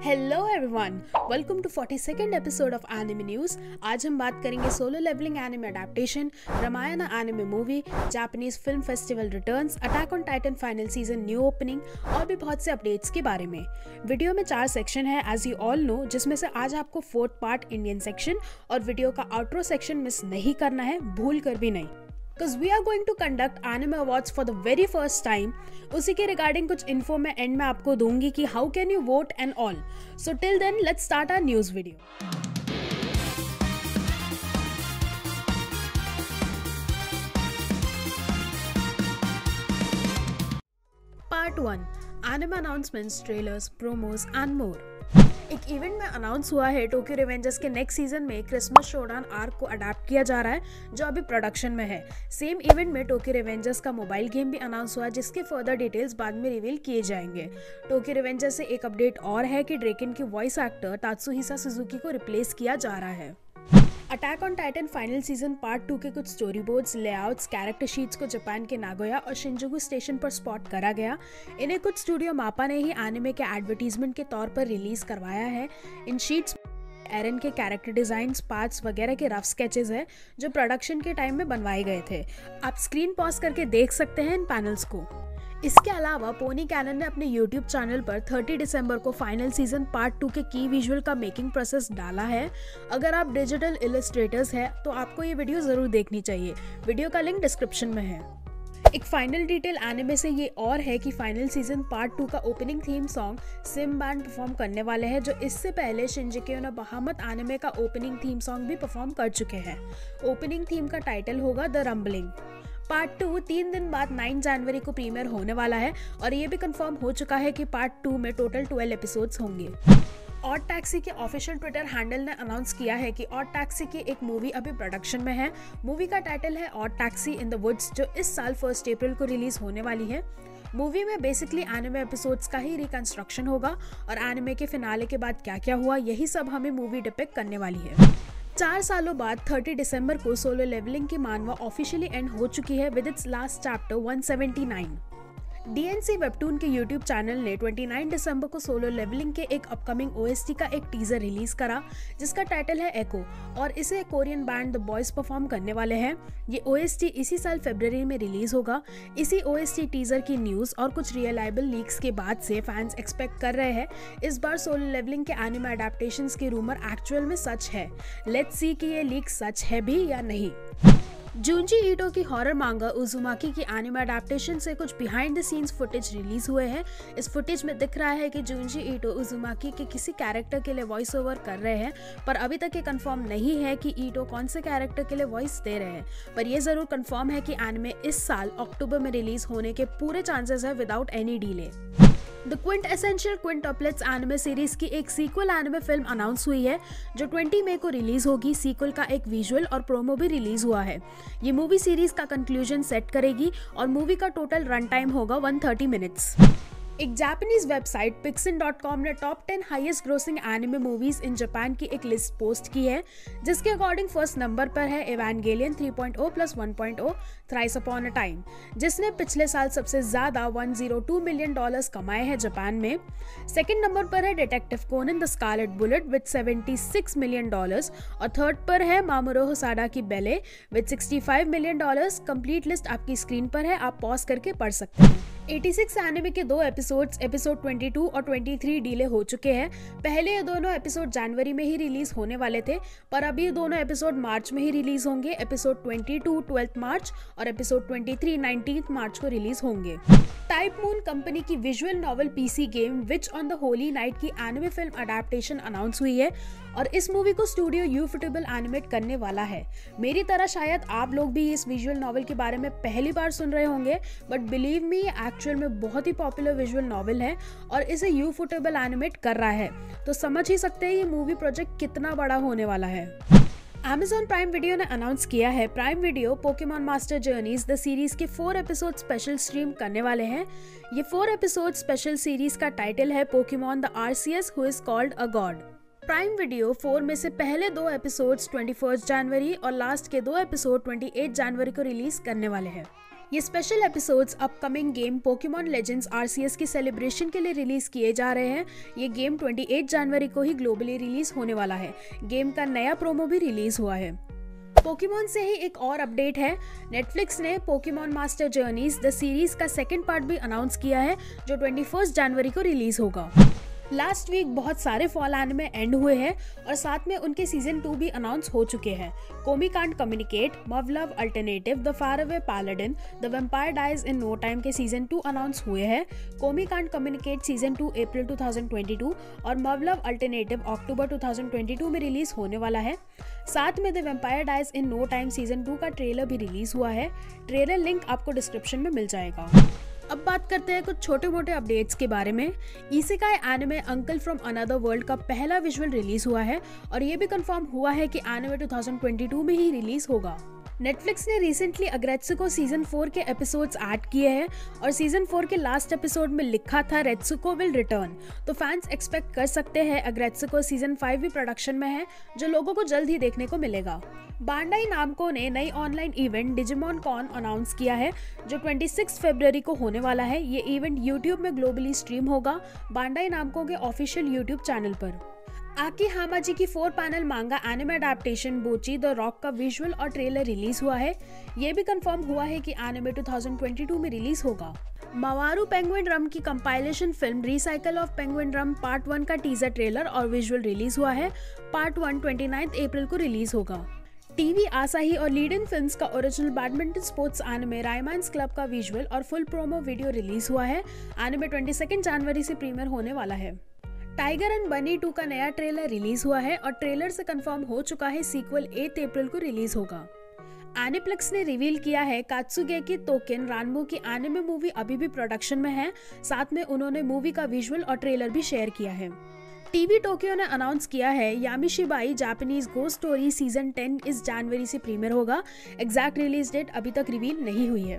Hello everyone, welcome to 42nd episode of anime news. आज हम बात करेंगे solo leveling anime adaptation, Ramayan anime movie, Japanese film festival returns, attack on Titan final season new opening और भी बहुत से updates के बारे में। वीडियो में 4 सेक्शन है एज यू ऑल नो, जिसमें से आज आपको 4th पार्ट इंडियन सेक्शन और वीडियो का आउटरो सेक्शन मिस नहीं करना है, भूल कर भी नहीं, because we are going to conduct anime awards for the very first time। उसी के रिगार्डिंग कुछ इन्फो मैं एंड में आपको दूंगी कि how can you vote and all। So till then let's start our news video। Part 1 Anime announcements, trailers, promos and more। एक event में अनाउंस हुआ है टोक्यो रिवेंजर्स के नेक्स्ट सीजन में क्रिसमस शोडाउन आर्क को अडेप्ट किया जा रहा है, जो अभी प्रोडक्शन में है। सेम इवेंट में टोक्यो रिवेंजर्स का मोबाइल गेम भी अनाउंस हुआ, जिसके फर्दर डिटेल्स बाद में रिवील किए जाएंगे। टोक्यो रिवेंजर्स से एक अपडेट और है कि ड्रेकन की वॉइस एक्टर तात्सुहिसा सुजुकी को रिप्लेस किया जा रहा है। Attack on Titan final season part 2 के कुछ story boards, layouts, character sheets को जापान के नागोया और शिंजुकू स्टेशन पर स्पॉट करा गया। इन्हें कुछ स्टूडियो मापा ने ही एनिमे के एडवर्टीजमेंट के तौर पर रिलीज करवाया है। इन शीट्स एरन के कैरेक्टर डिजाइन्स, पार्ट्स वगैरह के रफ स्केचेस है जो प्रोडक्शन के टाइम में बनवाए गए थे। आप स्क्रीन पॉज करके देख सकते हैं इन पैनल्स को। इसके अलावा पोनी कैनन ने अपने YouTube चैनल पर 30 दिसंबर को फाइनल सीजन पार्ट 2 के की विजुअल का मेकिंग प्रोसेस डाला है। अगर आप डिजिटल इलस्ट्रेटर्स हैं तो आपको ये वीडियो जरूर देखनी चाहिए। वीडियो का लिंक डिस्क्रिप्शन में है। एक फाइनल डिटेल एनिमे से ये और है कि फाइनल सीजन पार्ट 2 का opening theme song SIM band perform करने वाले हैं, जो इससे पहले शिंजिके नो बहामत एनिमे का ओपनिंग थीम सॉन्ग भी परफॉर्म कर चुके हैं। ओपनिंग थीम का टाइटल होगा द रंबलिंग। पार्ट 2 3 दिन बाद 9 जनवरी को प्रीमियर होने वाला है और ये भी कंफर्म हो चुका है कि पार्ट 2 में टोटल 12 एपिसोड्स होंगे। ऑड टैक्सी के ऑफिशियल ट्विटर हैंडल ने अनाउंस किया है कि ऑड टैक्सी की एक मूवी अभी प्रोडक्शन में है। मूवी का टाइटल है odd taxi in the woods, जो इस साल 1 अप्रैल को रिलीज होने वाली है। मूवी में बेसिकली एनिमे एपिसोड्स का ही रिकंस्ट्रक्शन होगा और एनिमे के फिनाले के बाद क्या क्या हुआ, यही सब हमें मूवी डिपिक्ट करने वाली है। 4 सालों बाद 30 दिसंबर को सोलो लेवलिंग की मानवा ऑफिशियली एंड हो चुकी है with its last chapter 179। DNC webtoon के YouTube चैनल ने 29 दिसंबर को सोलो लेवलिंग के एक अपकमिंग OST का एक टीजर रिलीज करा, जिसका टाइटल है एको, और इसे Korean band the boys perform करने वाले हैं। ये OST इसी साल फरवरी में रिलीज होगा। इसी OST टीजर की न्यूज और कुछ रियलाइबल लीक्स के बाद से फैंस एक्सपेक्ट कर रहे हैं इस बार सोलो लेवलिंग के एनिमे अडेप्टेशंस के रूमर एक्चुअल में सच है। लेट्स सी कि ये लीक सच है भी या नहीं। जुंजी ईटो की हॉरर मांगा उजुमाकी की एनिमे अडेप्टेशन से कुछ behind the scenes footage release हुए हैं। इस फुटेज में दिख रहा है कि जुंजी ईटो उजुमाकी के किसी कैरेक्टर के लिए वॉइस ओवर कर रहे हैं, पर अभी तक ये कंफर्म नहीं है कि ईटो कौन से कैरेक्टर के लिए वॉइस दे रहे हैं। पर यह जरूर कंफर्म है कि एनिमे इस साल अक्टूबर में रिलीज होने के पूरे चांसेस है without any delay. The quintessential quintuplets anime series की एक सीक्वल एनिमे फिल्म अनाउंस हुई है, जो 20 मई को रिलीज होगी। सीक्वल का एक विजुअल और प्रोमो भी रिलीज हुआ है। ये मूवी सीरीज का कंक्लूजन सेट करेगी और मूवी का टोटल रन टाइम होगा 130 मिनट्स। एक जापानीज वेबसाइट pixin.com ने top 10 highest grossing anime movies in Japan की एक लिस्ट पोस्ट की है, जिसके अकॉर्डिंग फर्स्ट नंबर पर है एवेंगेलियन 3.0 + 1.0 थ्राइस अपॉन अ टाइम, जिसने पिछले साल सबसे ज्यादा $102 मिलियन कमाए हैं जापान में। सेकंड नंबर पर है detective Conan the scarlet bullet with $76 million और थर्ड पर है मामोरू होसाडा की Belle with $65 million. Complete list आपकी स्क्रीन पर है, आप पॉज करके पढ़ सकते हैं। 86 एनिमे के 2 एपिसोड 22 और 23 डिले हो चुके हैं। पहले ये दोनों एपिसोड जनवरी में ही रिलीज होने वाले थे, पर अभी ये दोनों एपिसोड मार्च में ही रिलीज होंगे। एपिसोड 22 12 मार्च और एपिसोड 23 19 मार्च को रिलीज होंगे। टाइप मून कंपनी की visual novel PC game which on the Holi night की एनिमे फिल्म अडेप्टेशन अनाउंस हुई है और इस मूवी को स्टूडियो यूफोटेबल एनिमेट करने वाला है। मेरी तरह शायद आप लोग भी इस विजुअल नॉवल के बारे में पहली बार सुन रहे होंगे, बट बिलीव मी, एक्चुअल में बहुत ही पॉपुलर विजुअल नॉवल है और इसे यूफोटेबल एनिमेट कर रहा है, तो समझ ही सकते हैं ये मूवी प्रोजेक्ट कितना बड़ा होने वाला है। Amazon प्राइम वीडियो ने अनाउंस किया है prime video Pokemon master journeys the series के 4 एपिसोड स्पेशल स्ट्रीम करने वाले हैं। ये 4 एपिसोड स्पेशल सीरीज का टाइटल है Pokemon the Arceus who is called a god. Prime Video 4 में से पहले 2 एपिसोड्स 21 जनवरी और लास्ट के 2 एपिसोड 28 जनवरी को रिलीज करने वाले हैं। ये special episodes upcoming game Pokemon legends RCS की सेलिब्रेशन के लिए रिलीज किए जा रहे हैं। ये गेम 28 जनवरी को ही ग्लोबली रिलीज होने वाला है। गेम का नया प्रोमो भी रिलीज हुआ है। पोकेमॉन से ही एक और अपडेट है। नेटफ्लिक्स ने Pokemon master journeys the series का सेकंड पार्ट भी अनाउंस किया है, जो 21 जनवरी को रिलीज होगा। लास्ट वीक बहुत सारे फॉल एनिमे एंड हुए हैं और साथ में उनके सीजन 2 भी अनाउंस हो चुके हैं। Komi can't communicate, Muv Luv alternative, the far away paladin, the vampire dies in no time के सीजन 2 अनाउंस हुए हैं। Komi can't communicate season 2 April 2022 और मवलव अल्टरनेटिव अक्टूबर 2022 में रिलीज होने वाला है। साथ में the vampire dies in no time season 2 का ट्रेलर भी रिलीज हुआ है। ट्रेलर लिंक आपको डिस्क्रिप्शन में मिल जाएगा। अब बात करते हैं कुछ छोटे मोटे अपडेट्स के बारे में। Isekai anime uncle from another world का पहला विजुअल रिलीज हुआ है और ये भी कंफर्म हुआ है कि एनिमे 2022 में ही रिलीज होगा। नेटफ्लिक्स ने रिसेंटली अग्रेत्सुको सीजन 4 के एपिसोड्स ऐड किए हैं और सीजन 4 के लास्ट एपिसोड में लिखा था रेत्सुको विल रिटर्न, तो फैंस एक्सपेक्ट कर सकते हैं अग्रेत्सुको सीजन 5 भी प्रोडक्शन में है, जो लोगों को जल्द ही देखने को मिलेगा। बांडाई नामको ने नई online event Digimon Con announce किया है, जो 26 फरवरी को होने वाला है। ये इवेंट यूट्यूब में ग्लोबली स्ट्रीम होगा, बांडाई नामको के ऑफिशियल यूट्यूब चैनल पर। आकी हामाजी की 4 पैनल मांगा anime adaptation Bochi the rock का विजुअल और ट्रेलर रिलीज हुआ है। ये भी कंफर्म हुआ है कि एनिमे 2022 में रिलीज होगा। मवारू पेंगुइन रम की compilation film recycle of penguin rum part 1 का टीजर ट्रेलर और विजुअल रिलीज हुआ है। पार्ट 1 29 अप्रैल को रिलीज होगा। टीवी आसाही और लीड इन फिल्म्स का original badminton sports anime Ryman's club का विजुअल और फुल प्रोमो वीडियो रिलीज हुआ है। एनिमे 22 जनवरी से प्रीमियर होने वाला है। टाइगर एंड बनी 2 का नया ट्रेलर रिलीज हुआ है और ट्रेलर से कंफर्म हो चुका है सीक्वल 8 अप्रैल को रिलीज होगा। एनिप्लेक्स ने रिवील किया है कात्सुगेकी तोकेन रानबो की एनिमे मूवी अभी भी प्रोडक्शन में है। साथ में उन्होंने मूवी का विजुअल और ट्रेलर भी शेयर किया है। टीवी टोक्यो ने अनाउंस किया है यामिशिबाई जापानीज घोस्ट स्टोरी सीजन 10 इस जनवरी से प्रीमियर होगा। एग्जैक्ट रिलीज डेट अभी तक रिवील नहीं हुई है।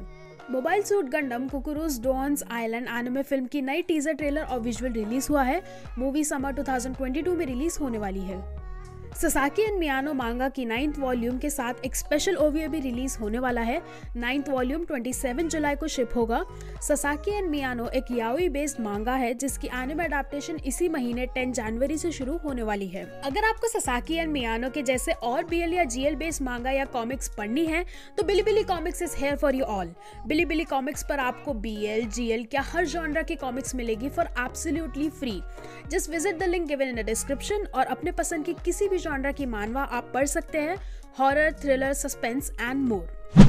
Mobile suit गंडम कुकुरुस dons island anime film की नई टीजर ट्रेलर और विजुअल रिलीज हुआ है। मूवी समर 2022 में रिलीज होने वाली है। ससाकी एंड मियानो मांगा की 9th वॉल्यूम के साथ एक स्पेशल ओवीए भी रिलीज होने वाला है। 9th वॉल्यूम 27 जुलाई को शिप होगा। ससाकी एंड मियानो एक याओई बेस्ड मांगा है, जिसकी एनिमे अडेप्टेशन इसी महीने 10 जनवरी से शुरू होने वाली है। अगर आपको ससाकी एंड मियानो के जैसे और बीएल या जीएल बेस्ड मांगा या कॉमिक्स पढ़नी है तो Bilibili comics is here for you all. Bilibili comics पर आपको बीएल जीएल क्या हर जॉनरा की कॉमिक्स मिलेगी for absolutely free. Just visit the link given in the description और अपने पसंद की किसी भी जॉनरा की मानवा आप पढ़ सकते हैं। Horror, thriller, suspense and more.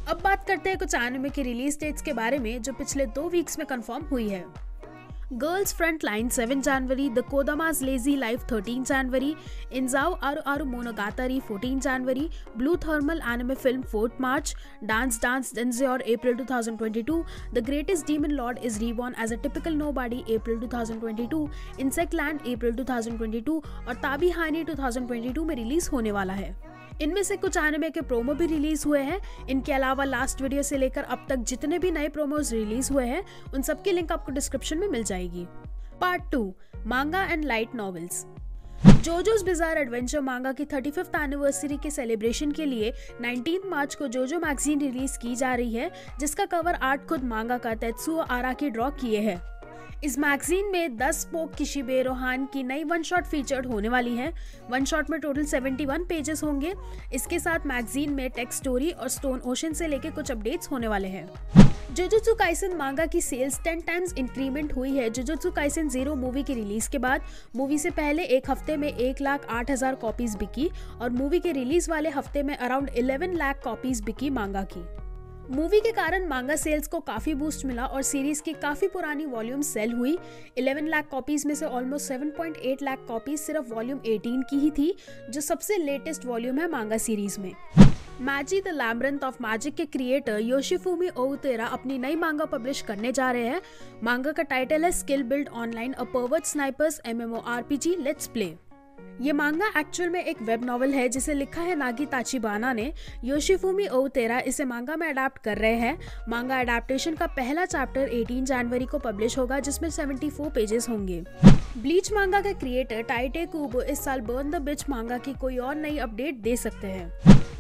अब बात करते हैं कुछ एनिमे की रिलीज डेट्स के बारे में जो पिछले 2 वीक्स में कंफर्म हुई है। गर्ल्स फ्रंट लाइन 7 जनवरी, द कोदामा's लेजी लाइफ 13 जनवरी, इंजाओ आरु आरु मोनोगातारी 14 जनवरी, ब्लू थर्मल एनिमे फिल्म 4 मार्च, डांस डांस डेंजर अप्रैल 2022, the greatest demon lord is reborn as a typical nobody अप्रैल 2022, इंसेक्ट लैंड अप्रैल 2022 और ताबी हानी 2022 में रिलीज होने वाला है। इनमें से कुछ एनिमे के प्रोमो भी रिलीज हुए हैं। इनके अलावा लास्ट वीडियो से लेकर अब तक जितने भी नए प्रोमोज रिलीज हुए हैं उन सबकी लिंक आपको डिस्क्रिप्शन में मिल जाएगी। Part 2 manga and light novels. JoJo's bizarre adventure manga की 35th एनिवर्सरी के सेलिब्रेशन के लिए 19 मार्च को जोजो मैगजीन रिलीज की जा रही है, जिसका कवर आर्ट खुद मांगा का तेत्सुओ आराकी ड्रॉ किए है। इस मैगजीन में 10 स्पोक किशिबे रोहान की नई 1 शॉट फीचर्ड होने वाली है। 1 शॉट में टोटल 71 पेजेस होंगे। इसके साथ मैगजीन में टेक्स्ट स्टोरी और स्टोन ओशन से लेके कुछ अपडेट्स होने वाले हैं। जुजुत्सु काइसेन मांगा की सेल्स 10 टाइम्स इंक्रीमेंट हुई है। जुजुत्सु काइसेन 0 मूवी की रिलीज के बाद मूवी से पहले एक हफ्ते में 1,08,000 कॉपीज बिकी और मूवी के रिलीज वाले हफ्ते में अराउंड 11 लाख कॉपीज बिकी मांगा की। मूवी के कारण मांगा सेल्स को काफी बूस्ट मिला और सीरीज की काफी पुरानी वॉल्यूम सेल हुई। 11 लाख कॉपीज में से ऑलमोस्ट 7.8 लाख कॉपीज सिर्फ वॉल्यूम 18 की ही थी, जो सबसे लेटेस्ट वॉल्यूम है मांगा सीरीज में। मैजी द लैम्ब्रिंथ ऑफ मैजिक के क्रिएटर योशिफुमी ओउतेरा अपनी नई मांगा पब्लिश करने जा रहे हैं। मांगा का टाइटल है skill build online a pervert snipers MMORPG let's play. ये मांगा एक्चुअल में एक वेब नॉवल है जिसे लिखा है नागी ताचिबाना ने। योशिफुमी ओउतेरा इसे मांगा में अडेप्ट कर रहे हैं। मांगा अडेप्टेशन का पहला चैप्टर 18 जनवरी को पब्लिश होगा, जिसमें 74 पेजेस होंगे। ब्लीच मांगा के क्रिएटर टाइटे कुबो इस साल बर्न द बिच मांगा की कोई और नई अपडेट दे सकते हैं।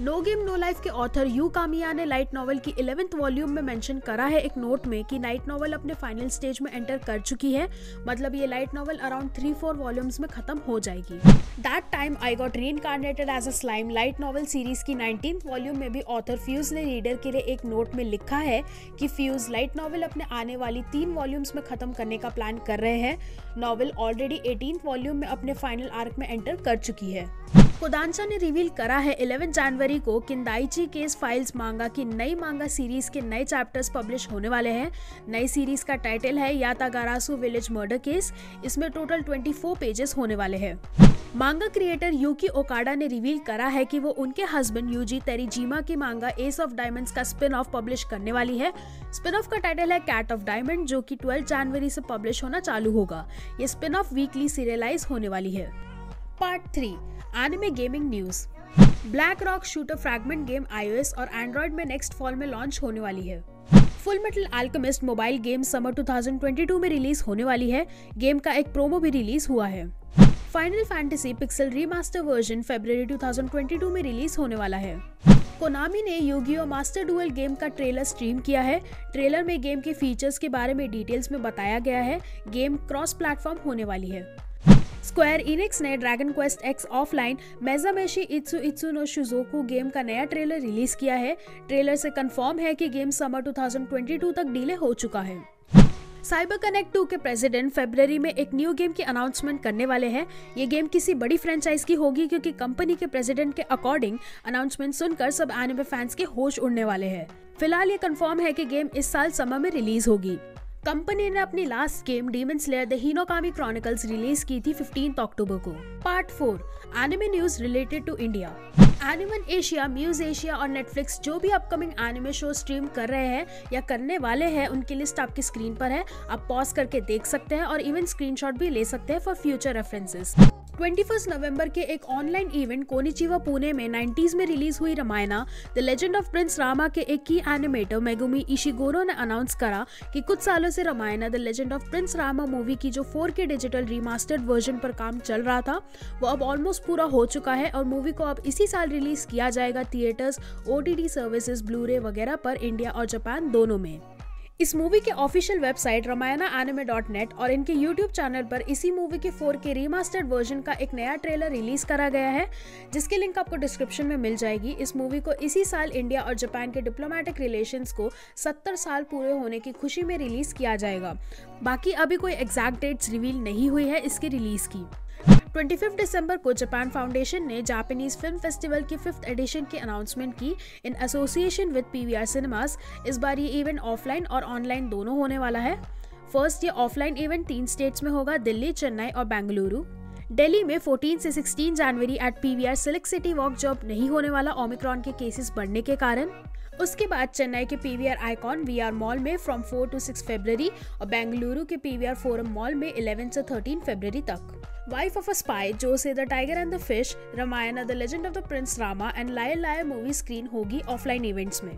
नो गेम नो लाइफ के ऑथर यू कामिया ने लाइट नॉवल की 11th वॉल्यूम में मेंशन करा है एक नोट में कि लाइट नॉवल अपने फाइनल स्टेज में एंटर कर चुकी है। मतलब ये लाइट नॉवल अराउंड 3-4 वॉल्यूम्स में खत्म हो जाएगी। That time I got reincarnated as a slime light novel series की 19th वॉल्यूम में भी ऑथर फ्यूज ने रीडर के लिए एक नोट में लिखा है कि फ्यूज लाइट नॉवल अपने आने वाली 3 वॉल्यूम्स में खत्म करने का प्लान कर रहे हैं। नॉवल ऑलरेडी 18th वॉल्यूम में अपने फाइनल आर्क में एंटर कर चुकी है। कोदांशा ने रिवील करा है 11 जनवरी को किंदाइची केस फाइल्स मांगा की नई मांगा सीरीज के नए चैप्टर्स पब्लिश होने वाले हैं। नई सीरीज का टाइटल है यातागारासु विलेज मर्डर केस। इसमें टोटल 24 पेजेस होने वाले हैं। मांगा क्रिएटर यूकी ओकाडा ने रिवील करा है कि वो उनके हस्बैंड यूजी तेरिजीमा की मांगा एस ऑफ डायमंड्स का स्पिन ऑफ पब्लिश करने वाली है। स्पिन ऑफ का टाइटल है कैट ऑफ डायमंड, जो कि 12 जनवरी से पब्लिश होना चालू होगा। ये स्पिन ऑफ वीकली सीरियलाइज होने वाली है। Part 3 anime gaming news. Black rock shooter fragment game iOS और एंड्रॉइड में नेक्स्ट फॉल में लॉन्च होने वाली है। Full metal alchemist mobile game summer 2022 में रिलीज होने वाली है। गेम का एक प्रोमो भी रिलीज हुआ है। Final fantasy pixel remaster version फरवरी 2022 में रिलीज होने वाला है। कोनामी ने यूगियो मास्टर डुएल गेम का ट्रेलर स्ट्रीम किया है। ट्रेलर में गेम के फीचर्स के बारे में डिटेल्स में बताया गया है। गेम क्रॉस प्लेटफॉर्म होने वाली है। स्क्वायर इनिक्स ने ड्रैगन क्वेस्ट X ऑफलाइन मेजामेशी इत्सु इत्सु नो शुजोकु गेम का नया ट्रेलर रिलीज किया है। ट्रेलर से कंफर्म है कि गेम समर 2022 तक डिले हो चुका है। साइबर कनेक्ट 2 के प्रेसिडेंट फरवरी में एक न्यू गेम की अनाउंसमेंट करने वाले हैं। ये गेम किसी बड़ी फ्रेंचाइज की होगी क्योंकि कंपनी के प्रेसिडेंट के अकॉर्डिंग अनाउंसमेंट सुनकर सब एनिमे फैंस के होश उड़ने वाले हैं। फिलहाल ये कंफर्म है कि गेम इस साल समर में रिलीज होगी। कंपनी ने अपनी last game demon slayer the Hinokami chronicles release की थी 15 अक्टूबर को। Part 4 anime news related to India. एनिमन एशिया, म्यूज एशिया और नेटफ्लिक्स जो भी अपकमिंग एनिमे शो स्ट्रीम कर रहे हैं या करने वाले हैं उनकी लिस्ट आपकी स्क्रीन पर है। आप पॉज करके देख सकते हैं और इवन स्क्रीनशॉट भी ले सकते हैं फॉर फ्यूचर रेफरेंसेस। 21 नवंबर के एक ऑनलाइन इवेंट कोनिचिवा पुणे में 90s में रिलीज हुई Ramayana the legend of Prince Rama के एक की एनिमेटर मेगुमी इशिगोरो ने अनाउंस करा कि कुछ सालों से Ramayana the legend of Prince Rama movie की जो 4K डिजिटल रीमास्टर्ड वर्जन पर काम चल रहा था वो अब ऑलमोस्ट पूरा हो चुका है और मूवी को अब इसी साल रिलीज किया जाएगा थिएटर्स, OTT सर्विसेज, ब्लूरे वगैरह पर इंडिया और जापान दोनों में। इस मूवी के ऑफिशियल वेबसाइट ramayananime.net और इनके YouTube चैनल पर इसी मूवी के 4K रीमास्टर्ड वर्जन का एक नया ट्रेलर रिलीज करा गया है जिसकी लिंक आपको डिस्क्रिप्शन में मिल जाएगी। इस मूवी को इसी साल इंडिया और जापान के डिप्लोमेटिक रिलेशंस को 70 साल पूरे होने की खुशी में रिलीज किया जाएगा। बाकी अभी कोई एग्जैक्ट डेट्स रिवील नहीं हुई है इसके रिलीज की। 25 दिसंबर को जापान फाउंडेशन ने जापानीज फिल्म फेस्टिवल की 5th एडिशन की अनाउंसमेंट की in association with PVR cinemas. इस बार ये इवेंट ऑफलाइन और ऑनलाइन दोनों होने वाला है। फर्स्ट ये ऑफलाइन इवेंट 3 स्टेट्स में होगा, दिल्ली, चेन्नई और बेंगलुरु। दिल्ली में 14 से 16 जनवरी at PVR silk city walk job नहीं होने वाला ओमिक्रॉन के केसेस बढ़ने के कारण। उसके बाद चेन्नई के PVR आइकॉन VR मॉल में फ्रॉम 4 to 6 फरवरी और बेंगलुरु के PVR फोरम मॉल में 11 से 13 फरवरी तक। Wife of a spy, Josee the tiger and the fish, Ramayana the legend of the prince Rama and liar liar movie screen होगी ऑफलाइन इवेंट्स में।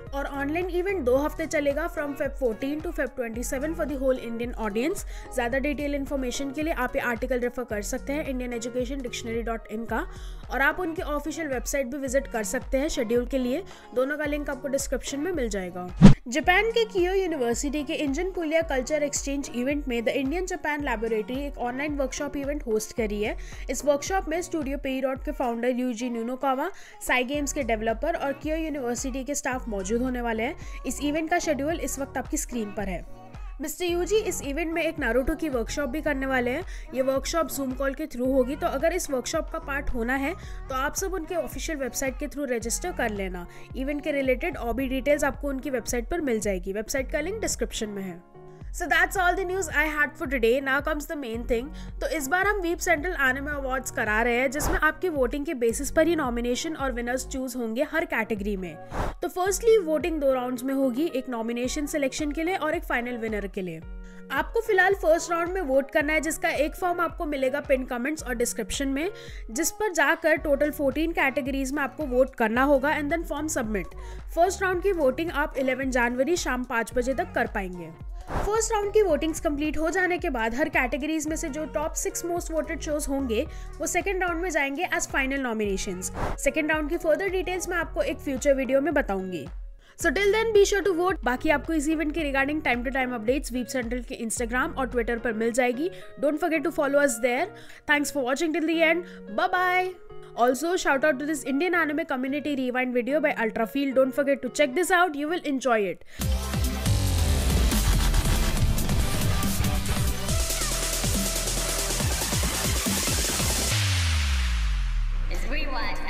और ऑनलाइन इवेंट 2 हफ्ते चलेगा from Feb 14 to Feb 27 for the whole Indian audience. ज़्यादा detail information के लिए आप ये आर्टिकल रेफर कर सकते हैं indianeducationdictionary.in का, और आप उनकी ऑफिशियल वेबसाइट भी विजिट कर सकते हैं शेड्यूल के लिए। दोनों का लिंक आपको डिस्क्रिप्शन में मिल जाएगा। जापान के कियो यूनिवर्सिटी के इंजन पुलिया कल्चर एक्सचेंज इवेंट में द इंडियन जापान लैबोरेटरी एक ऑनलाइन वर्कशॉप इवेंट होस्ट करी है। इस वर्कशॉप में स्टूडियो पेरीडॉट के फाउंडर यूजी नुनोकावा, साई गेम्स के डेवलपर और कियो यूनिवर्सिटी के स्टाफ मौजूद होने वाले हैं। इस इवेंट का शेड्यूल इस वक्त आपकी स्क्रीन पर है। मिस्टर यूजी इस इवेंट में एक नारुतो की वर्कशॉप भी करने वाले हैं। ये वर्कशॉप जूम कॉल के थ्रू होगी, तो अगर इस वर्कशॉप का पार्ट होना है तो आप सब उनके ऑफिशियल वेबसाइट के थ्रू रजिस्टर कर लेना। इवेंट के रिलेटेड और भी डिटेल्स आपको उनकी वेबसाइट पर मिल जाएगी। वेबसाइट का लिंक डिस्क्रिप्शन में है। So that's all the news I had for today. Now comes the main thing. तो इस बार हम वीप सेंट्रल एनिमे अवार्ड्स करा रहे हैं जिसमें आपकी वोटिंग के बेसिस पर ही नॉमिनेशन और विनर्स चूज होंगे हर कैटेगरी में। तो फर्स्टली वोटिंग 2 राउंड्स में होगी, एक नॉमिनेशन सिलेक्शन के लिए और एक फाइनल विनर के लिए। आपको फिलहाल फर्स्ट राउंड में वोट करना है जिसका एक फॉर्म आपको मिलेगा पिन कमेंट्स और डिस्क्रिप्शन में, जिस पर जाकर टोटल 14 कैटेगरीज में आपको वोट करना होगा and then form submit. First round की वोटिंग आप 11 जनवरी शाम 5 बजे तक कर पाएंगे। फर्स्ट राउंड की वोटिंग्स कंप्लीट हो जाने के बाद हर कैटेगरीज में से जो टॉप 6 मोस्ट वोटेड शोज होंगे वो सेकंड राउंड में जाएंगे as final nominations. Second round की फर्दर डिटेल्स मैं आपको एक फ्यूचर वीडियो में बताऊंगी। So till then be sure to vote. बाकी आपको इस इवेंट के regarding time to time updates Weeb Central के इंस्टाग्राम और ट्विटर पर मिल जाएगी। Don't forget to follow us there. Thanks for watching till the end. Bye bye. Also, shout out to this Indian anime community rewind video by Ultrafield. Don't forget to check this out. You will enjoy it. It's Rewind.